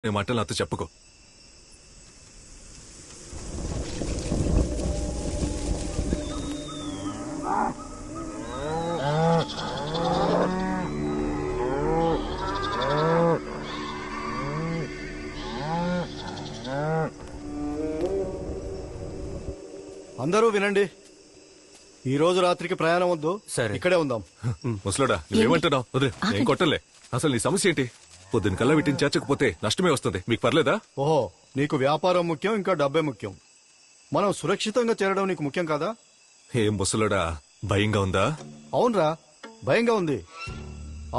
నీ మాటలు నాతో చెప్పుకో. అందరూ వినండి, ఈ రోజు రాత్రికి ప్రయాణం వద్దు. సరే. ఇక్కడే ఉందాం. ముసలోడా నువ్వేమంటున్నావు? వదిలే, నేను కొట్టలే. అసలు నీ సమస్య ఏంటి? పొద్దున కల్లా వీటిని చేర్చకపోతే నష్టమే వస్తుంది. మీకు పర్లేదా? ఓహో, నీకు వ్యాపారం ముఖ్యం, ఇంకా డబ్బే ముఖ్యం. మనం సురక్షితంగా చేరడం నీకు ముఖ్యం కాదా? ఏం ముసలోడా, భయంగా ఉందా? అవునరా, భయంగా ఉంది.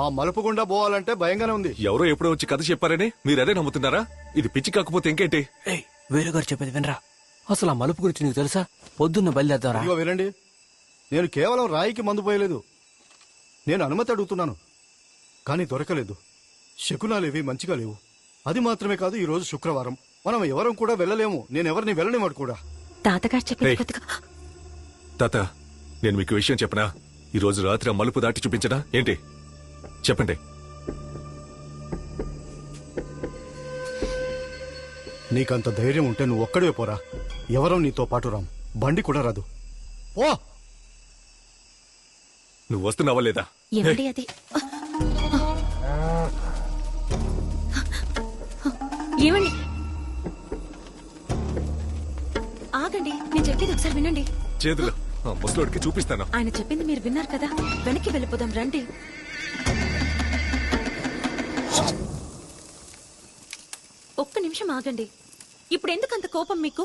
ఆ మలుపు గుండా పోవాలంటే భయంగానే ఉంది. ఎవరో ఎప్పుడో వచ్చి కథ చెప్పారని మీరదే నమ్ముతున్నారా? ఇది పిచ్చి కాకపోతే ఇంకేంటి? ఏయ్, వేరే గారు చెప్పేది వినరా? అసలు ఆ మలుపు గురించి నీకు తెలుసా? పొద్దున్న బయలుదేరతారా? ఇదిగో వినండి, నేను కేవలం రాయికి మందు పోయలేదు. నేను అనుమతి అడుగుతున్నాను, కానీ దొరకలేదు. శకునాలేవి మంచిగా లేవు. అది మాత్రమే కాదు, ఈ రోజు శుక్రవారం, మనం ఎవరం కూడా వెళ్ళలేము. నేనెవరిని వెళ్ళనివాడు కూడా. తాతగారు చెప్పిన ఏయ్. కొత్తగా తాత, నేను మీకు విషయం చెప్పనా? ఈ రోజు రాత్రి ఆ మలుపు దాటి చూపించనా ఏంటి? చెప్పండి. నీకంత ధైర్యం ఉంటే నువ్వు ఒక్కడే పోరా. ఎవరం నీతో పాటు రాం. బండి కూడా రాదు. ఓ, నువ్వు వస్తున్నావా లేదా? ఏమండి అది? ఏమండి, ఆగండి, నేను చెప్పేది ఒకసారి వినండి. చేతులు ఆ ముసలోడికి చూపిస్తాను. ఆయన చెప్పింది మీరు విన్నారు కదా, వెనక్కి వెళ్ళిపోదాం రండి. ఒక్క నిమిషం ఆగండి. ఇప్పుడు ఎందుకంత కోపం మీకు?